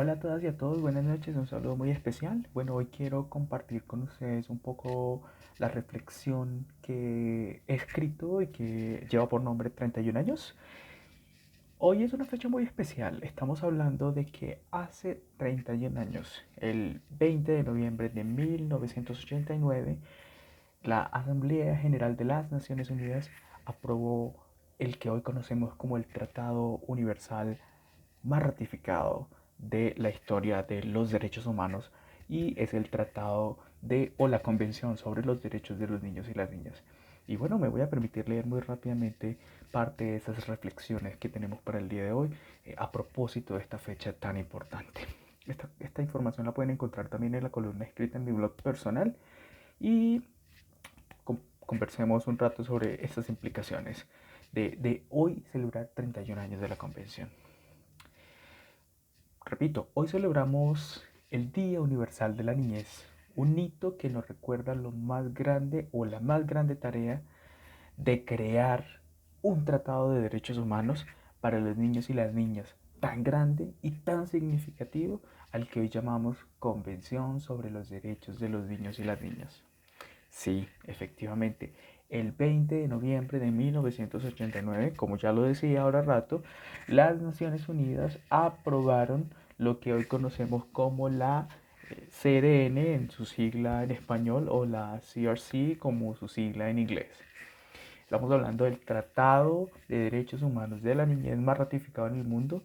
Hola a todas y a todos, buenas noches, un saludo muy especial. Bueno, hoy quiero compartir con ustedes un poco la reflexión que he escrito y que lleva por nombre 31 años. Hoy es una fecha muy especial, estamos hablando de que hace 31 años, el 20 de noviembre de 1989, la Asamblea General de las Naciones Unidas aprobó el que hoy conocemos como el Tratado Universal más ratificado de la historia de los derechos humanos y es el tratado de o la Convención sobre los Derechos de los Niños y las Niñas. Y bueno, me voy a permitir leer muy rápidamente parte de esas reflexiones que tenemos para el día de hoy a propósito de esta fecha tan importante. Esta información la pueden encontrar también en la columna escrita en mi blog personal y conversemos un rato sobre estas implicaciones de hoy celebrar 31 años de la convención. Repito, hoy celebramos el Día Universal de la Niñez, un hito que nos recuerda lo más grande o la más grande tarea de crear un tratado de derechos humanos para los niños y las niñas, tan grande y tan significativo al que hoy llamamos Convención sobre los Derechos de los Niños y las Niñas. Sí, efectivamente, el 20 de noviembre de 1989, como ya lo decía ahora rato, las Naciones Unidas aprobaron lo que hoy conocemos como la CDN en su sigla en español o la CRC como su sigla en inglés. Estamos hablando del Tratado de Derechos Humanos de la Niñez más ratificado en el mundo.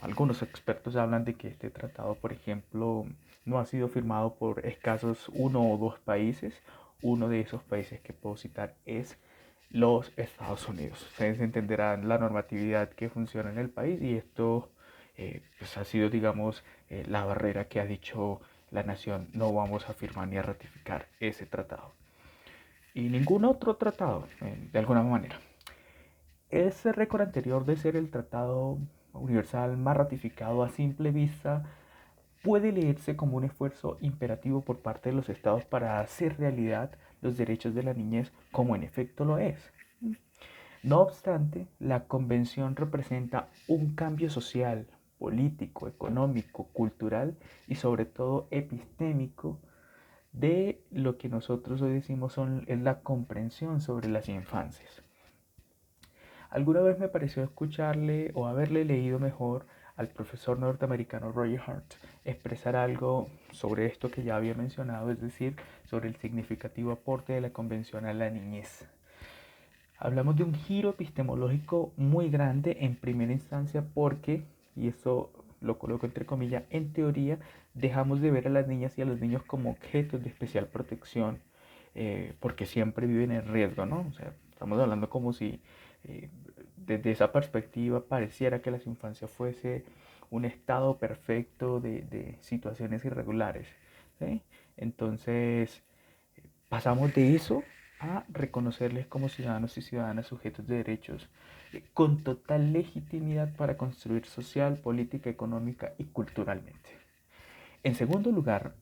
Algunos expertos hablan de que este tratado, por ejemplo, no ha sido firmado por escasos uno o dos países. Uno de esos países que puedo citar es los Estados Unidos. Ustedes entenderán la normatividad que funciona en el país y esto pues ha sido, digamos, la barrera que ha dicho la nación, no vamos a firmar ni a ratificar ese tratado y ningún otro tratado, de alguna manera. Ese récord anterior de ser el tratado universal más ratificado a simple vista puede leerse como un esfuerzo imperativo por parte de los estados para hacer realidad los derechos de la niñez como en efecto lo es. No obstante, la convención representa un cambio social, político, económico, cultural y sobre todo epistémico de lo que nosotros hoy decimos es la comprensión sobre las infancias. Alguna vez me pareció escucharle o haberle leído mejor al profesor norteamericano Roger Hart expresar algo sobre esto que ya había mencionado, es decir, sobre el significativo aporte de la convención a la niñez. Hablamos de un giro epistemológico muy grande en primera instancia porque, y eso lo coloco entre comillas, en teoría dejamos de ver a las niñas y a los niños como objetos de especial protección porque siempre viven en riesgo, ¿no? O sea, estamos hablando como si eh, desde esa perspectiva pareciera que las infancias fuese un estado perfecto de situaciones irregulares, ¿sí? Entonces, pasamos de eso a reconocerles como ciudadanos y ciudadanas sujetos de derechos con total legitimidad para construir social, política, económica y culturalmente. En segundo lugar,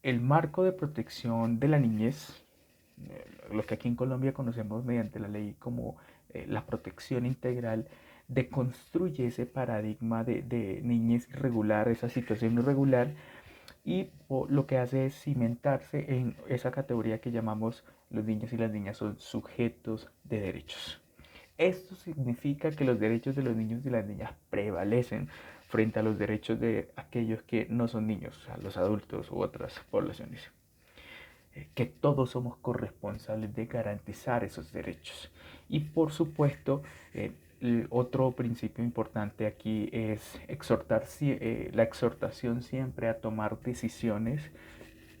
el marco de protección de la niñez, lo que aquí en Colombia conocemos mediante la ley como la protección integral, deconstruye ese paradigma de niñez irregular, esa situación irregular, y lo que hace es cimentarse en esa categoría que llamamos los niños y las niñas son sujetos de derechos. Esto significa que los derechos de los niños y las niñas prevalecen frente a los derechos de aquellos que no son niños, a los adultos u otras poblaciones. Que todos somos corresponsables de garantizar esos derechos. Y por supuesto, otro principio importante aquí es la exhortación siempre a tomar decisiones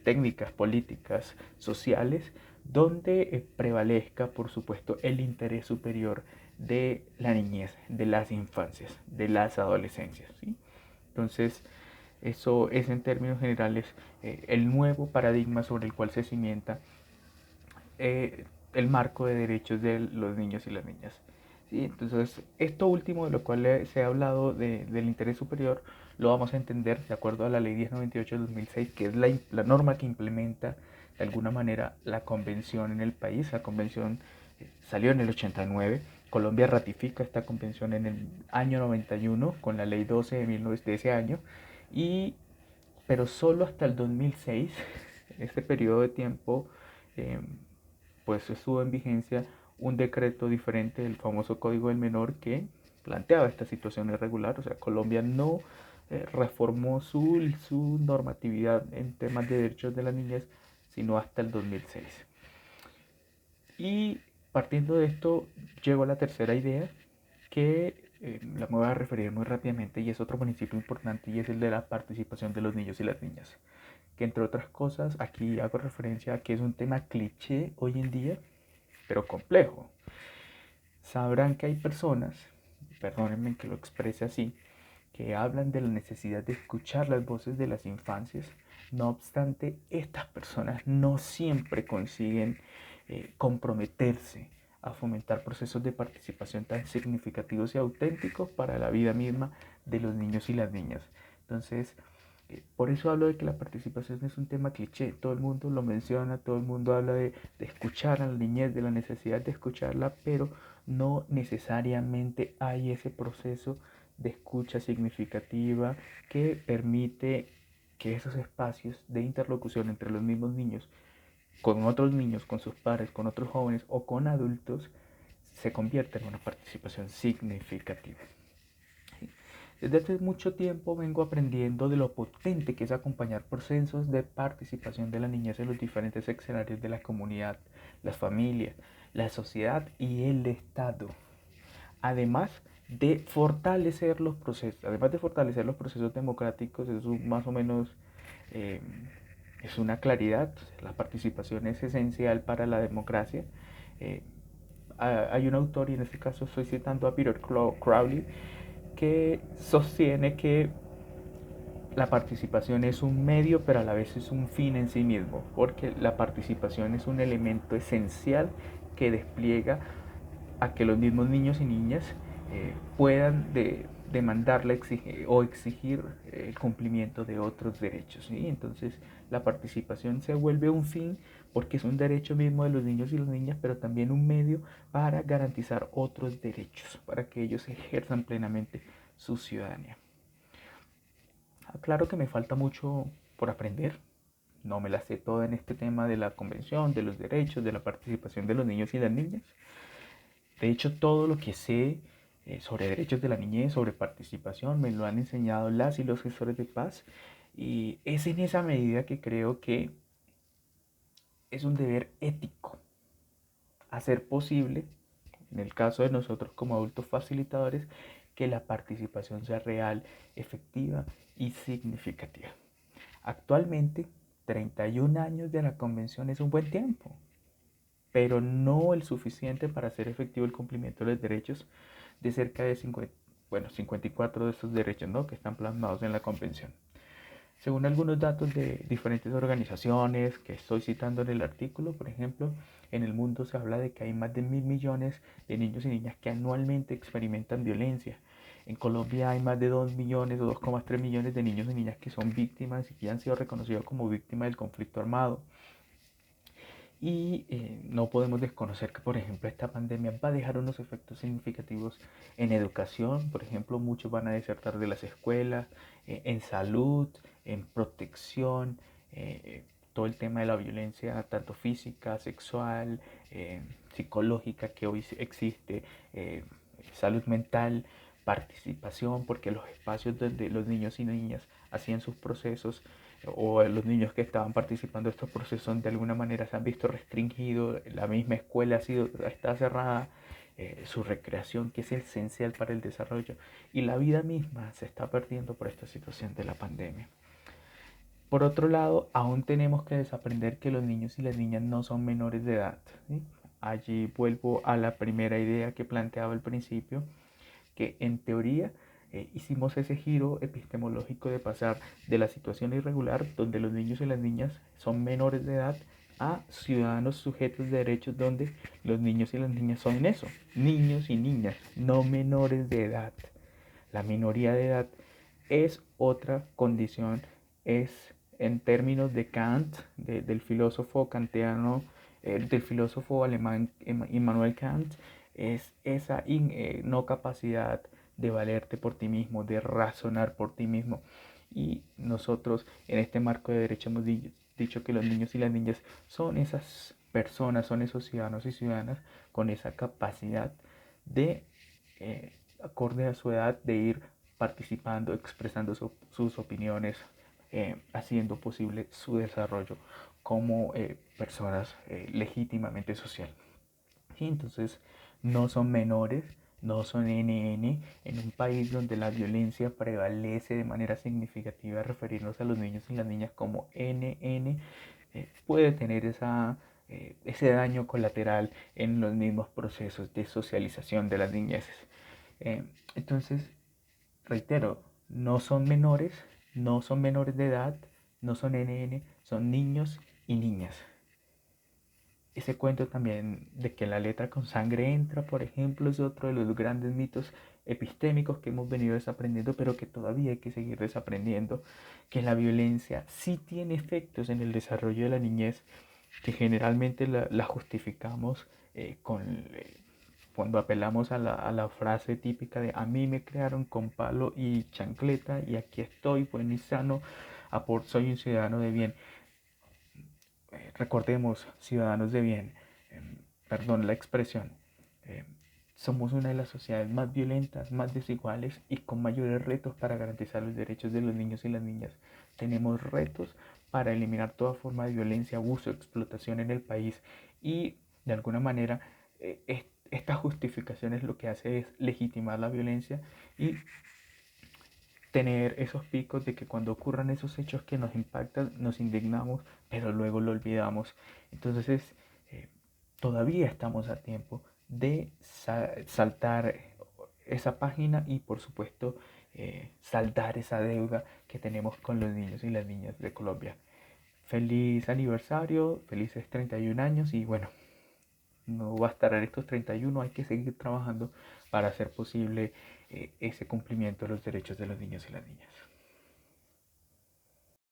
técnicas, políticas, sociales, donde prevalezca, por supuesto, el interés superior de la niñez, de las infancias, de las adolescencias. ¿Sí? Entonces, eso es en términos generales el nuevo paradigma sobre el cual se cimienta el marco de derechos de los niños y las niñas. ¿Sí? Entonces, esto último de lo cual se ha hablado del interés superior, lo vamos a entender de acuerdo a la ley 1098 de 2006, que es la norma que implementa de alguna manera la convención en el país. La convención salió en el 89 Colombia ratifica esta convención en el año 91 con la ley 12 de ese año, pero solo hasta el 2006, en este periodo de tiempo, eh, pues estuvo en vigencia un decreto diferente del famoso Código del Menor que planteaba esta situación irregular. O sea, Colombia no reformó su normatividad en temas de derechos de las niñas, sino hasta el 2006. Y partiendo de esto, llego a la tercera idea, que la me voy a referir muy rápidamente, y es otro principio importante, y es el de la participación de los niños y las niñas. Que entre otras cosas, aquí hago referencia a que es un tema cliché hoy en día, pero complejo. Sabrán que hay personas, perdónenme que lo exprese así, que hablan de la necesidad de escuchar las voces de las infancias. No obstante, estas personas no siempre consiguen comprometerse a fomentar procesos de participación tan significativos y auténticos para la vida misma de los niños y las niñas. Entonces, por eso hablo de que la participación es un tema cliché. Todo el mundo lo menciona, todo el mundo habla de escuchar a la niñez, de la necesidad de escucharla, pero no necesariamente hay ese proceso de escucha significativa que permite que esos espacios de interlocución entre los mismos niños, con otros niños, con sus padres, con otros jóvenes o con adultos, se conviertan en una participación significativa. Desde hace mucho tiempo vengo aprendiendo de lo potente que es acompañar procesos de participación de la niñez en los diferentes escenarios de la comunidad, las familias, la sociedad y el Estado. Además además de fortalecer los procesos democráticos, eso más o menos eh, es una claridad. La participación es esencial para la democracia. Eh, Hay un autor, y en este caso estoy citando a Peter Crowley, que sostiene que la participación es un medio, pero a la vez es un fin en sí mismo, porque la participación es un elemento esencial que despliega a que los mismos niños y niñas puedan demandarle o exigir el cumplimiento de otros derechos, ¿sí? Entonces la participación se vuelve un fin porque es un derecho mismo de los niños y las niñas, pero también un medio para garantizar otros derechos, para que ellos ejerzan plenamente su ciudadanía. Claro que me falta mucho por aprender. No me la sé toda en este tema de la convención, de los derechos, de la participación de los niños y las niñas. De hecho, todo lo que sé sobre derechos de la niñez, sobre participación, me lo han enseñado las y los gestores de paz. Y es en esa medida que creo que es un deber ético hacer posible, en el caso de nosotros como adultos facilitadores, que la participación sea real, efectiva y significativa. Actualmente, 31 años de la convención es un buen tiempo, pero no el suficiente para hacer efectivo el cumplimiento de los derechos de cerca de 54 de estos derechos, ¿no?, que están plasmados en la convención. Según algunos datos de diferentes organizaciones que estoy citando en el artículo, por ejemplo, en el mundo se habla de que hay más de 1.000 millones de niños y niñas que anualmente experimentan violencia. En Colombia hay más de 2 millones o 2,3 millones de niños y niñas que son víctimas y que han sido reconocidos como víctimas del conflicto armado. Y no podemos desconocer que, por ejemplo, esta pandemia va a dejar unos efectos significativos en educación. Por ejemplo, muchos van a desertar de las escuelas, en salud, en protección, todo el tema de la violencia, tanto física, sexual, psicológica que hoy existe, salud mental, participación, porque los espacios donde los niños y niñas hacían sus procesos, o los niños que estaban participando de estos procesos de alguna manera se han visto restringidos, la misma escuela está cerrada, su recreación, que es esencial para el desarrollo, y la vida misma se está perdiendo por esta situación de la pandemia. Por otro lado, aún tenemos que desaprender que los niños y las niñas no son menores de edad, ¿sí? Allí vuelvo a la primera idea que planteaba al principio, que en teoría hicimos ese giro epistemológico de pasar de la situación irregular, donde los niños y las niñas son menores de edad, a ciudadanos sujetos de derechos, donde los niños y las niñas son eso, niños y niñas, no menores de edad. La minoría de edad es otra condición, es en términos de Kant, del filósofo kantiano, del filósofo alemán Immanuel Kant, es esa no capacidad de valerte por ti mismo, de razonar por ti mismo. Y nosotros en este marco de derecho hemos dicho que los niños y las niñas son esas personas, son esos ciudadanos y ciudadanas con esa capacidad de, acorde a su edad, de ir participando, expresando sus opiniones, haciendo posible su desarrollo como personas legítimamente sociales. ¿Sí? Entonces, no son menores, no son NN, en un país donde la violencia prevalece de manera significativa. Referirnos a los niños y las niñas como NN puede tener ese daño colateral en los mismos procesos de socialización de las niñeces. Entonces, reitero, no son menores, no son menores de edad, no son NN, son niños y niñas. Ese cuento también de que la letra con sangre entra, por ejemplo, es otro de los grandes mitos epistémicos que hemos venido desaprendiendo, pero que todavía hay que seguir desaprendiendo, que la violencia sí tiene efectos en el desarrollo de la niñez, que generalmente la justificamos cuando apelamos a la frase típica de a mí me crearon con palo y chancleta y aquí estoy bueno y sano, soy un ciudadano de bien. Recordemos, ciudadanos de bien, perdón la expresión, eh, somos una de las sociedades más violentas, más desiguales y con mayores retos para garantizar los derechos de los niños y las niñas. Tenemos retos para eliminar toda forma de violencia, abuso, explotación en el país y de alguna manera esta justificación es lo que hace es legitimar la violencia y tener esos picos de que cuando ocurran esos hechos que nos impactan, nos indignamos, pero luego lo olvidamos. Entonces, eh, todavía estamos a tiempo de saltar esa página y, por supuesto, saldar esa deuda que tenemos con los niños y las niñas de Colombia. Feliz aniversario, felices 31 años y bueno, no bastarán estos 31, hay que seguir trabajando para hacer posible ese cumplimiento de los derechos de los niños y las niñas.